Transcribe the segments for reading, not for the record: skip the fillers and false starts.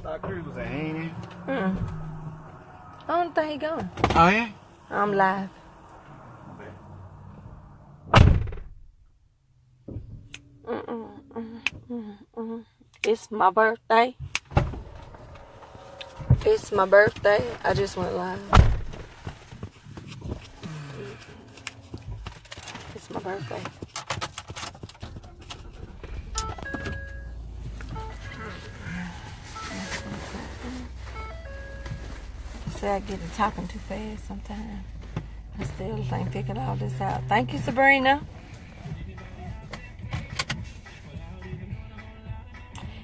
Thought Chris was ain't he? I don't think he gone. Oh yeah? I'm live. It's my birthday. It's my birthday. I just went live. It's my birthday. Say I get to talking too fast sometimes. I still ain't figured all this out. Thank you, Sabrina.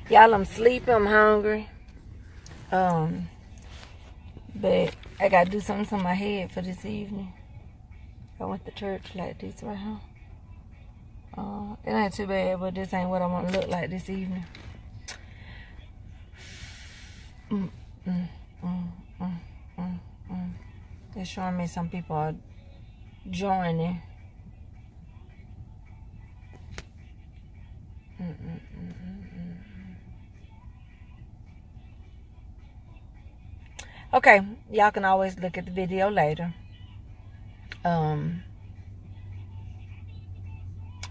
Y'all, I'm sleepy. I'm hungry. But I gotta do something to my head for this evening. I went to church like this right here. It ain't too bad, but this ain't what I want to look like this evening. They're showing me some people are joining. Okay, y'all can always look at the video later. I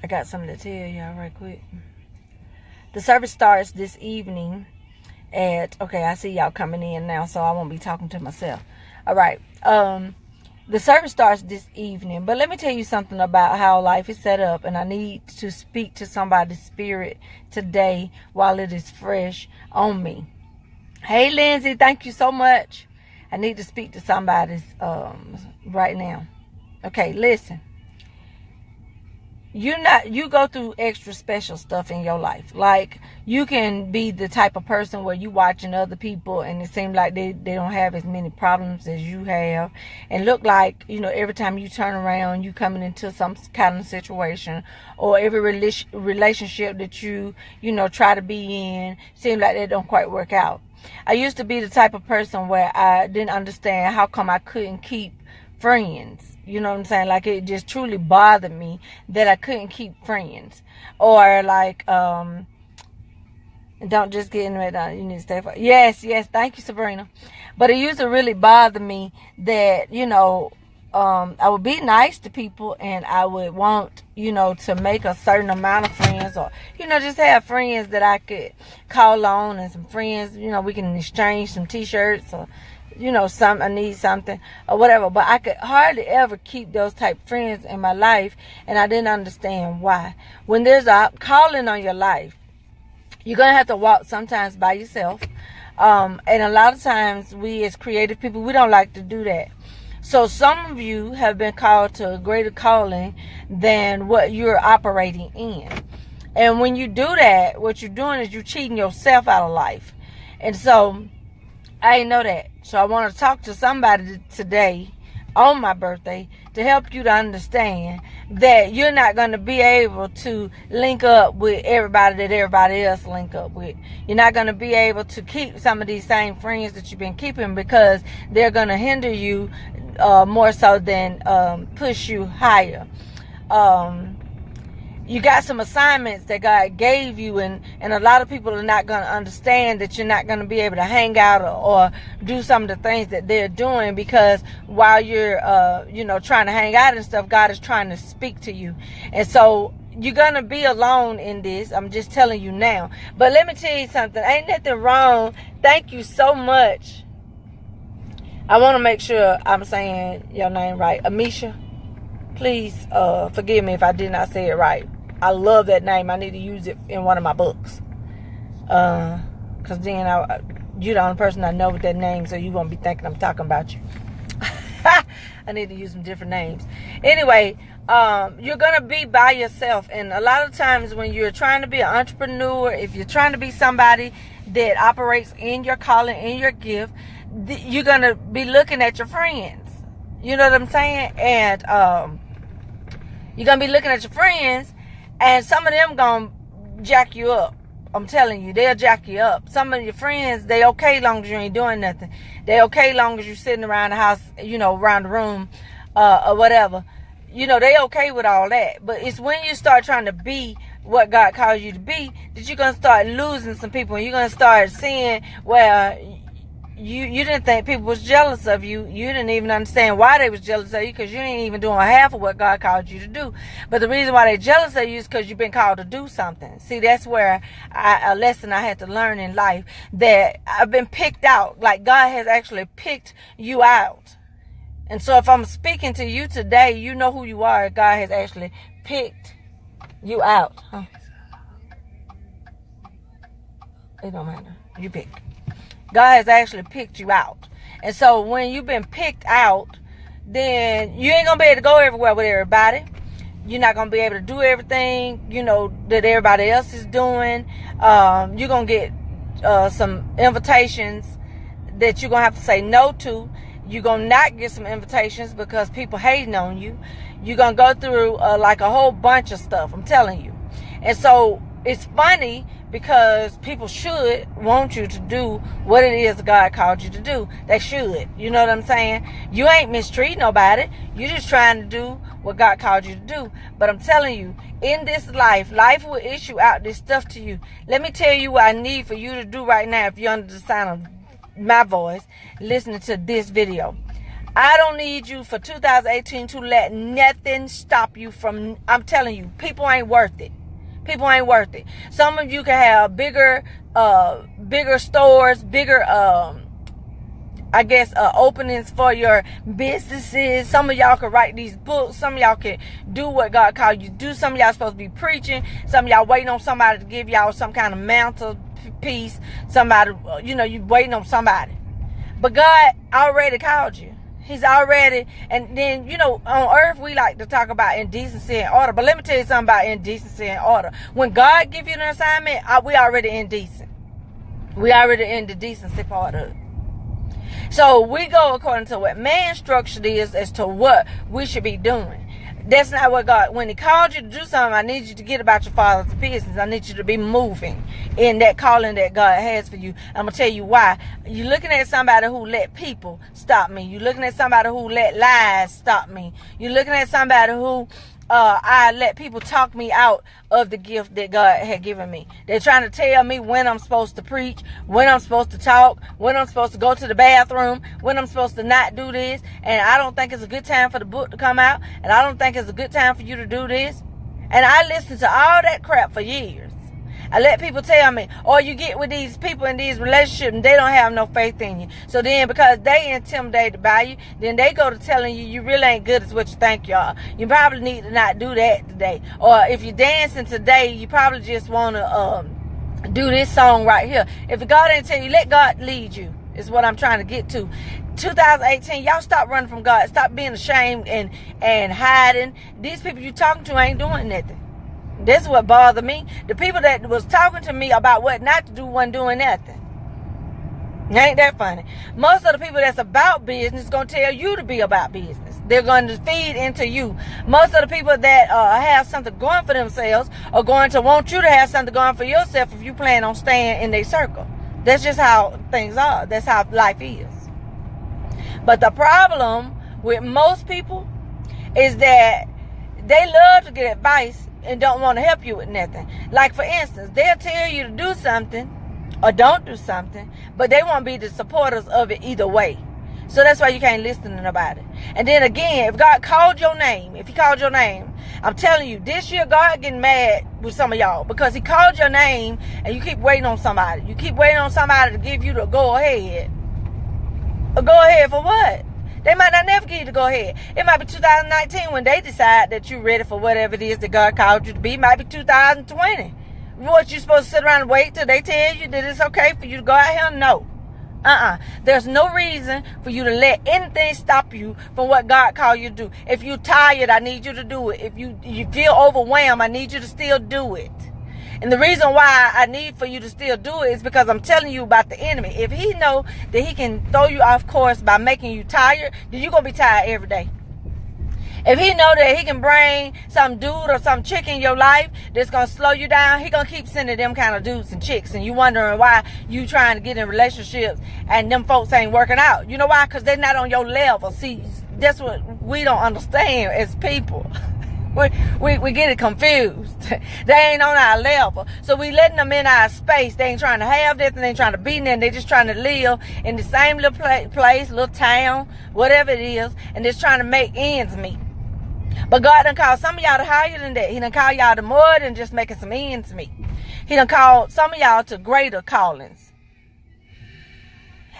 got something to tell y'all right quick. The service starts this evening at, okay, I see y'all coming in now, so I won't be talking to myself. All right. The service starts this evening, but let me tell you something about how life is set up, and I need to speak to somebody's spirit today while it is fresh on me. Hey, Lindsay, thank you so much. I need to speak to somebody's right now. Okay, listen. You go through extra special stuff in your life. Like, you can be the type of person where you watching other people and it seems like they don't have as many problems as you have, and look like, you know, every time you turn around you coming into some kind of situation, or every relationship that you know try to be in seems like they don't quite work out. I used to be the type of person where I didn't understand how come I couldn't keep friends. You know what I'm saying? Like, it just truly bothered me that I couldn't keep friends. Or like, don't just get in it. You need to stay for. Yes, thank you, Sabrina. But it used to really bother me that, you know, I would be nice to people and I would want, you know, to make a certain amount of friends, or, you know, just have friends that I could call on, and some friends, you know, we can exchange some t-shirts, or, you know, I need something or whatever. But I could hardly ever keep those type of friends in my life, and I didn't understand why. When there's a calling on your life, you're going to have to walk sometimes by yourself. And a lot of times we as creative people, we don't like to do that. So some of you have been called to a greater calling than what you're operating in. And when you do that, what you're doing is you're cheating yourself out of life. And so I didn't know that. So I want to talk to somebody today on my birthday to help you to understand that you're not going to be able to link up with everybody that everybody else link up with. You're not going to be able to keep some of these same friends that you've been keeping, because they're going to hinder you more so than push you higher. You got some assignments that God gave you, and a lot of people are not going to understand that you're not going to be able to hang out or do some of the things that they're doing, because while you're, you know, trying to hang out and stuff, God is trying to speak to you. And so you're going to be alone in this. I'm just telling you now. But let me tell you something. Ain't nothing wrong. Thank you so much. I want to make sure I'm saying your name right. Amisha, please forgive me if I did not say it right. I love that name. I need to use it in one of my books. Because then you're the only person I know with that name, so you won't be thinking I'm talking about you. I need to use some different names. Anyway, you're going to be by yourself. And a lot of times when you're trying to be an entrepreneur, if you're trying to be somebody that operates in your calling, in your gift, you're going to be looking at your friends. You know what I'm saying? And you're going to be looking at your friends, and some of them going to jack you up. I'm telling you, they'll jack you up. Some of your friends, they okay long as you ain't doing nothing. They okay long as you're sitting around the house, you know, around the room, or whatever. You know, they okay with all that. But it's when you start trying to be what God calls you to be, that you're going to start losing some people. And you're going to start seeing where you didn't think people was jealous of you. You didn't even understand why they was jealous of you, because you ain't even doing half of what God called you to do. But the reason why they jealous of you is because you've been called to do something. See, that's where a lesson I had to learn in life, that I've been picked out. Like, God has actually picked you out. And so if I'm speaking to you today, you know who you are. God has actually picked you out. It don't matter. You pick. God has actually picked you out. And so when you've been picked out, then you ain't going to be able to go everywhere with everybody. You're not going to be able to do everything, that everybody else is doing. You're going to get some invitations that you're going to have to say no to. You're going to not get some invitations because people hating on you. You're going to go through like a whole bunch of stuff, I'm telling you. And so it's funny, because people should want you to do what it is God called you to do. They should. You know what I'm saying? You ain't mistreating nobody. You're just trying to do what God called you to do. But I'm telling you, in this life will issue out this stuff to you. Let me tell you what I need for you to do right now. If you're under the sound of my voice, listening to this video, I don't need you for 2018 to let nothing stop you from, I'm telling you, people ain't worth it. People ain't worth it. Some of you can have bigger stores, bigger, openings for your businesses. Some of y'all can write these books. Some of y'all can do what God called you to do. Some of y'all supposed to be preaching. Some of y'all waiting on somebody to give y'all some kind of mantle piece. Somebody, you waiting on somebody. But God already called you. He's already, and then, on earth, we like to talk about indecency and order. But let me tell you something about indecency and order. When God gives you an assignment, we already indecent. We already in the decency part of it. So we go according to what man's structure is as to what we should be doing. That's not what God, when he called you to do something, I need you to get about your Father's business. I need you to be moving in that calling that God has for you. I'm going to tell you why. You're looking at somebody who let people stop me. You're looking at somebody who let lies stop me. You're looking at somebody who I let people talk me out of the gift that God had given me. They're trying to tell me when I'm supposed to preach, when I'm supposed to talk, when I'm supposed to go to the bathroom, when I'm supposed to not do this. And I don't think it's a good time for the book to come out. And I don't think it's a good time for you to do this. And I listened to all that crap for years. I let people tell me, or you get with these people in these relationships and they don't have no faith in you. So then because they intimidated by you, then they go to telling you really ain't good as what you think you are. You probably need to not do that today. Or if you're dancing today, you probably just want to do this song right here. If God ain't tell you, let God lead you, is what I'm trying to get to. 2018, y'all stop running from God. Stop being ashamed and hiding. These people you talking to ain't doing nothing. This is what bothered me. The people that was talking to me about what not to do wasn't doing nothing. Ain't that funny? Most of the people that's about business going to tell you to be about business. They're going to feed into you. Most of the people that have something going for themselves are going to want you to have something going for yourself if you plan on staying in their circle. That's just how things are. That's how life is. But the problem with most people is that they love to get advice and don't want to help you with nothing. Like, for instance, they'll tell you to do something or don't do something, but they won't be the supporters of it either way. So that's why you can't listen to nobody. And then again, if God called your name, I'm telling you, this year God getting mad with some of y'all because he called your name and you keep waiting on somebody. You keep waiting on somebody to give you the go ahead. A go ahead for what? They might not never give you the go ahead. It might be 2019 when they decide that you're ready for whatever it is that God called you to be. It might be 2020. What, you supposed to sit around and wait till they tell you that it's okay for you to go out here? No. There's no reason for you to let anything stop you from what God called you to do. If you're tired, I need you to do it. If you feel overwhelmed, I need you to still do it. And the reason why I need for you to still do it is because I'm telling you about the enemy. If he know that he can throw you off course by making you tired, then you're going to be tired every day. If he know that he can bring some dude or some chick in your life that's going to slow you down, he going to keep sending them kind of dudes and chicks. And you wondering why you trying to get in relationships and them folks ain't working out. You know why? Because they're not on your level. See, that's what we don't understand as people. we get it confused. They ain't on our level. So we letting them in our space. They ain't trying to have nothing. They ain't trying to be nothing. They just trying to live in the same little place, little town, whatever it is, and just trying to make ends meet. But God done called some of y'all to higher than that. He done called y'all to more than just making some ends meet. He done called some of y'all to greater callings.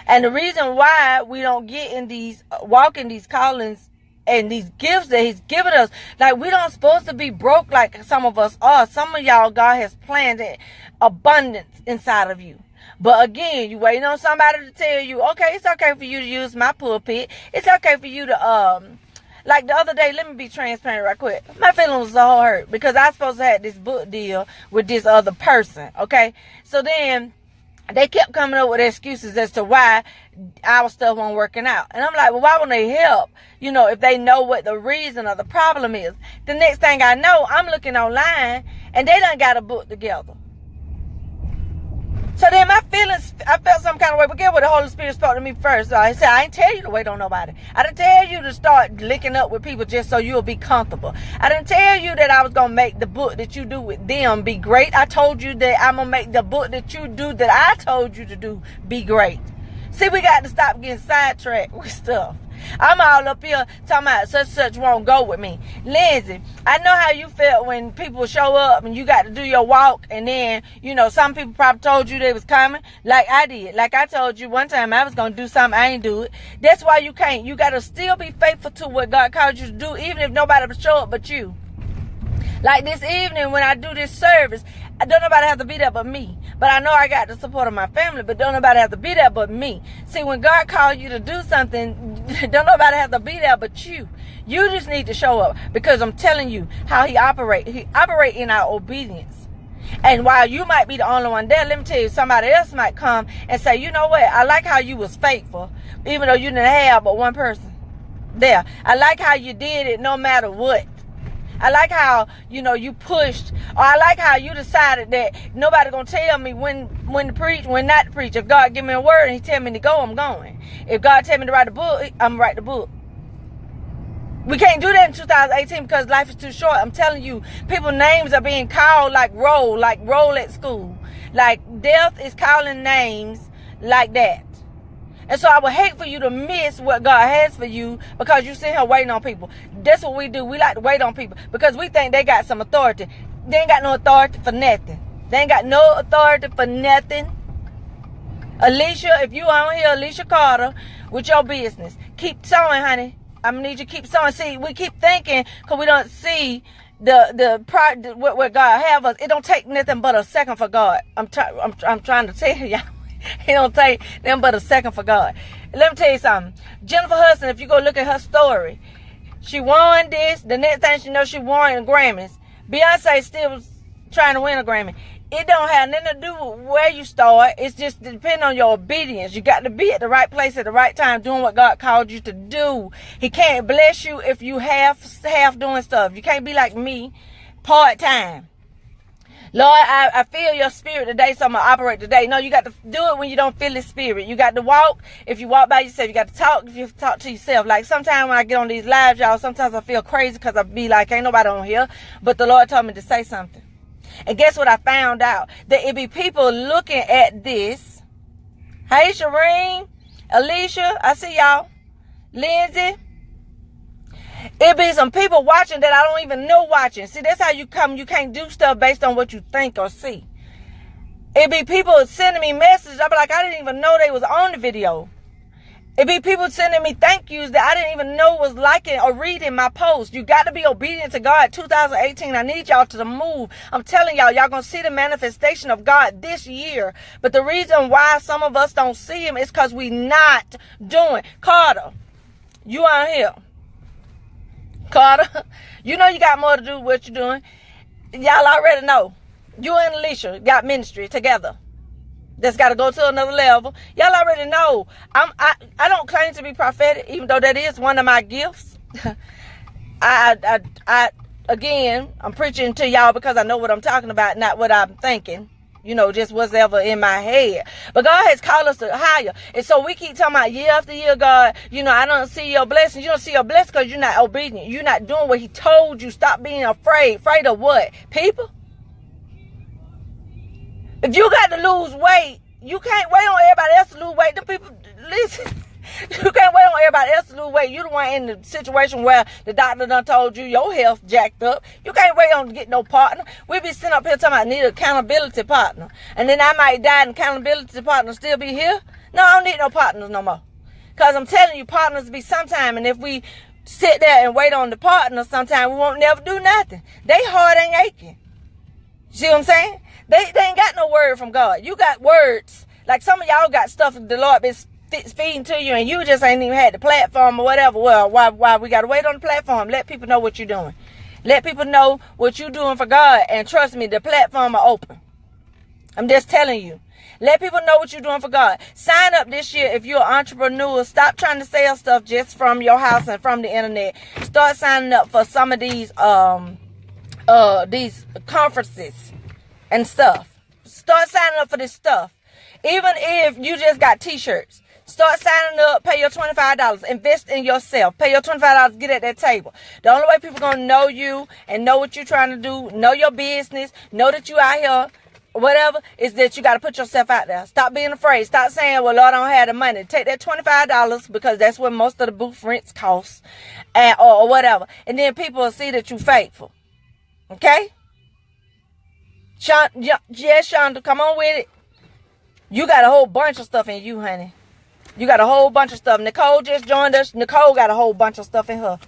And the reason why we don't get in these, walk in these callings and these gifts that he's given us, like we don't supposed to be broke like some of us are. Some of y'all, God has planted abundance inside of you. But again, you waiting on somebody to tell you, okay, it's okay for you to use my pulpit. It's okay for you to, like the other day, let me be transparent right quick. My feelings was so hurt because I was supposed to have this book deal with this other person, okay? So then they kept coming up with excuses as to why our stuff wasn't working out. And I'm like, well, why wouldn't they help? You know, if they know what the reason or the problem is. The next thing I know, I'm looking online and they done got a book together. So then my feelings, I felt some kind of way. But get what the Holy Spirit spoke to me first. So I said, I ain't tell you to wait on nobody. I didn't tell you to start linking up with people just so you'll be comfortable. I didn't tell you that I was going to make the book that you do with them be great. I told you that I'm going to make the book that you do that I told you to do be great. See, we got to stop getting sidetracked with stuff. I'm all up here talking about such won't go with me. Lindsay, I know how you felt when people show up and you got to do your walk and then, you know, some people probably told you they was coming like I did. Like I told you one time I was going to do something, I ain't do it. That's why you can't. You got to still be faithful to what God called you to do, even if nobody will show up but you. Like this evening when I do this service, don't nobody have to be there but me. But I know I got the support of my family, but don't nobody have to be there but me. See, when God called you to do something, don't nobody have to be there but you. You just need to show up because I'm telling you how he operate. He operate in our obedience. And while you might be the only one there, let me tell you, somebody else might come and say, you know what? I like how you was faithful, even though you didn't have but one person there. I like how you did it no matter what. I like how, you know, you pushed, or I like how you decided that nobody gonna tell me when to preach, when not to preach. If God give me a word and he tell me to go, I'm going. If God tell me to write a book, I'm gonna write the book. We can't do that in 2018 because life is too short. I'm telling you, people's names are being called like roll at school. Like death is calling names like that. And so I would hate for you to miss what God has for you because you sit here waiting on people. That's what we do. We like to wait on people because we think they got some authority. They ain't got no authority for nothing. They ain't got no authority for nothing. Alicia, if you on here, Alicia Carter, with your business, keep sowing, honey. I'm going to need you to keep sowing. See, we keep thinking because we don't see what God have us. It don't take nothing but a second for God. I'm trying to tell y'all. It don't take them but a second for God. Let me tell you something. Jennifer Hudson, if you go look at her story, she won this. The next thing she knows, she won Grammys. Beyonce still was trying to win a Grammy. It don't have nothing to do with where you start. It's just depending on your obedience. You got to be at the right place at the right time doing what God called you to do. He can't bless you if you half doing stuff. You can't be like me, part-time. Lord, I feel your spirit today, so I'm going to operate today. No, you got to do it when you don't feel his spirit. You got to walk. If you walk by yourself, you got to talk if you talk to yourself. Like sometimes when I get on these lives, y'all, sometimes I feel crazy because I be like, ain't nobody on here. But the Lord told me to say something. And guess what I found out? That it be people looking at this. Hey, Shireen, Alicia, I see y'all. Lindsay. It be some people watching that I don't even know watching. See, that's how you come. You can't do stuff based on what you think or see. It be people sending me messages. I be like, I didn't even know they was on the video. It be people sending me thank yous that I didn't even know was liking or reading my post. You got to be obedient to God. 2018, I need y'all to move. I'm telling y'all going to see the manifestation of God this year. But the reason why some of us don't see him is because we not doing. Carter, you out here. Carter, you know you got more to do with what you're doing. Y'all already know. You and Alicia got ministry together. That's got to go to another level. Y'all already know. I don't claim to be prophetic, even though that is one of my gifts. Again, I'm preaching to y'all because I know what I'm talking about, not what I'm thinking. just whatever in my head. But God has called us to higher. And so we keep talking about year after year, God, I don't see your blessings. You don't see your blessings because you're not obedient. You're not doing what he told you. Stop being afraid. Afraid of what? People? If you got to lose weight, you can't wait on everybody else to lose weight. The people, listen, you can't wait on everybody else to lose weight. You the one in the situation where the doctor done told you your health jacked up. You can't wait on to get no partner. We be sitting up here talking about need an accountability partner. And then I might die and accountability partner still be here. No, I don't need no partners no more. Because I'm telling you, partners be sometime. And if we sit there and wait on the partner sometime, we won't never do nothing. They heart ain't aching. See what I'm saying? They ain't got no word from God. You got words. Like some of y'all got stuff the Lord been feeding to you and you just ain't even had the platform or whatever. Well, why we got to wait on the platform? Let people know what you're doing. Let people know what you're doing for God. And trust me, the platform are open. I'm just telling you. Let people know what you're doing for God. Sign up this year if you're an entrepreneur. Stop trying to sell stuff just from your house and from the internet. Start signing up for some of these conferences and stuff. Start signing up for this stuff. Even if you just got t-shirts, start signing up, pay your $25, invest in yourself, pay your $25, get at that table. The only way people going to know you and know what you're trying to do, know your business, know that you out here, whatever, is that you got to put yourself out there. Stop being afraid. Stop saying, well, Lord, I don't have the money. Take that $25 because that's what most of the booth rents cost or whatever. And then people will see that you're faithful. Okay? Yes, Shonda, come on with it. You got a whole bunch of stuff in you, honey. You got a whole bunch of stuff. Nicole just joined us. Nicole got a whole bunch of stuff in her.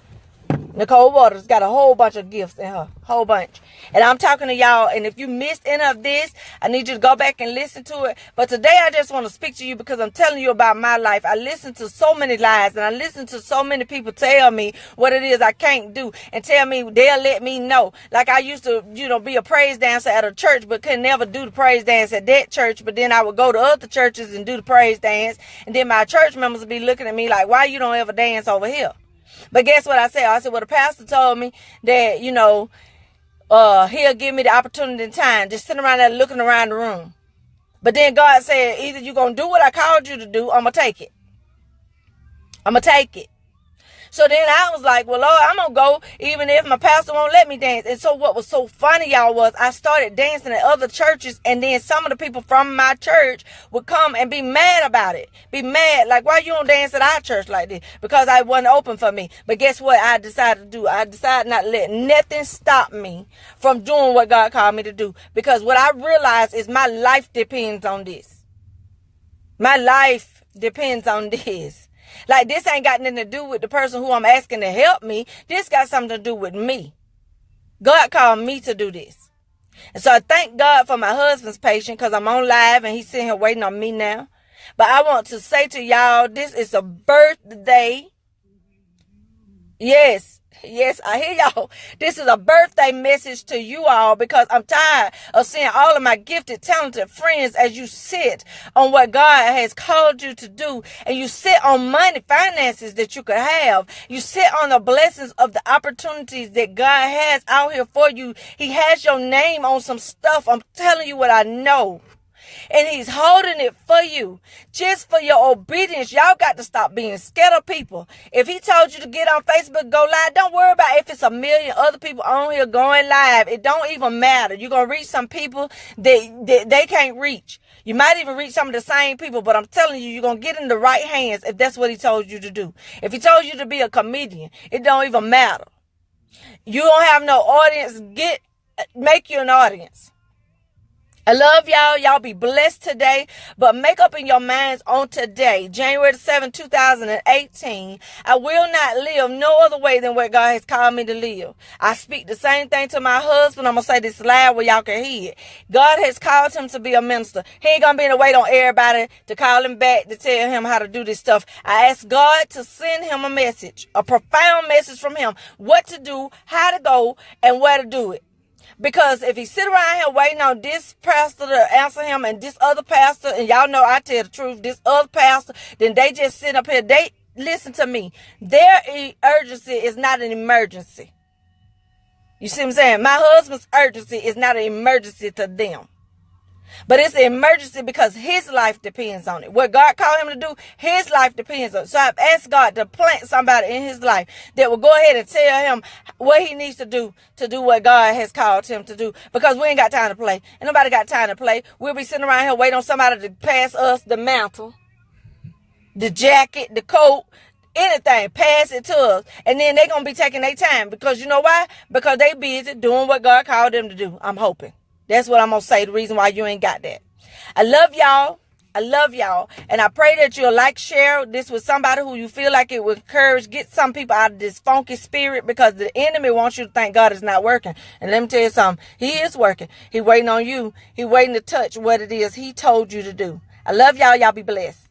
Nicole Waters got a whole bunch of gifts in her. Whole bunch. And I'm talking to y'all. And if you missed any of this, I need you to go back and listen to it. But today I just want to speak to you because I'm telling you about my life. I listen to so many lies. And I listen to so many people tell me what it is I can't do. And tell me they'll let me know. Like I used to, be a praise dancer at a church. But could never do the praise dance at that church. But then I would go to other churches and do the praise dance. And then my church members would be looking at me like, why you don't ever dance over here? But guess what I said? I said, well, the pastor told me that, he'll give me the opportunity and time. Just sitting around there looking around the room. But then God said, either you're going to do what I called you to do, I'm going to take it. I'm going to take it. So then I was like, well, Lord, I'm going to go even if my pastor won't let me dance. And so what was so funny, y'all, was I started dancing at other churches. And then some of the people from my church would come and be mad about it. Be mad. Like, why you don't dance at our church like this? Because I wasn't open for me. But guess what I decided to do? I decided not to let nothing stop me from doing what God called me to do. Because what I realized is my life depends on this. My life depends on this. Like, this ain't got nothing to do with the person who I'm asking to help me. This got something to do with me. God called me to do this. And so I thank God for my husband's patience because I'm on live and he's sitting here waiting on me now. But I want to say to y'all, this is a birthday. Yes, I hear y'all. This is a birthday message to you all because I'm tired of seeing all of my gifted, talented friends as you sit on what God has called you to do and you sit on money, finances that you could have. You sit on the blessings of the opportunities that God has out here for you. He has your name on some stuff. I'm telling you what I know. And he's holding it for you just for your obedience. Y'all got to stop being scared of people. If he told you to get on Facebook, go live, don't worry about if it's a million other people on here going live. It don't even matter. You're going to reach some people that they can't reach. You might even reach some of the same people, but I'm telling you, you're going to get in the right hands if that's what he told you to do. If he told you to be a comedian, it don't even matter. You don't have no audience. Make you an audience. I love y'all. Y'all be blessed today. But make up in your minds on today, January 7, 2018. I will not live no other way than what God has called me to live. I speak the same thing to my husband. I'm going to say this loud where y'all can hear it. God has called him to be a minister. He ain't going to be in the wait on everybody to call him back to tell him how to do this stuff. I ask God to send him a message, a profound message from him, what to do, how to go, and where to do it. Because if he sit around here waiting on this pastor to answer him and this other pastor, and y'all know I tell the truth, this other pastor, then they just sit up here. They listen to me. Their urgency is not an emergency. You see what I'm saying? My husband's urgency is not an emergency to them. But it's an emergency because his life depends on it. What God called him to do, his life depends on it. So I've asked God to plant somebody in his life that will go ahead and tell him what he needs to do what God has called him to do. Because we ain't got time to play. And nobody got time to play. We'll be sitting around here waiting on somebody to pass us the mantle, the jacket, the coat, anything, pass it to us. And then they're going to be taking their time. Because you know why? Because they busy doing what God called them to do. I'm hoping. That's what I'm going to say. The reason why you ain't got that. I love y'all. I love y'all. And I pray that you'll share this with somebody who you feel like it will encourage. Get some people out of this funky spirit, because the enemy wants you to think God is not working. And let me tell you something. He is working. He waiting on you. He waiting to touch what it is he told you to do. I love y'all. Y'all be blessed.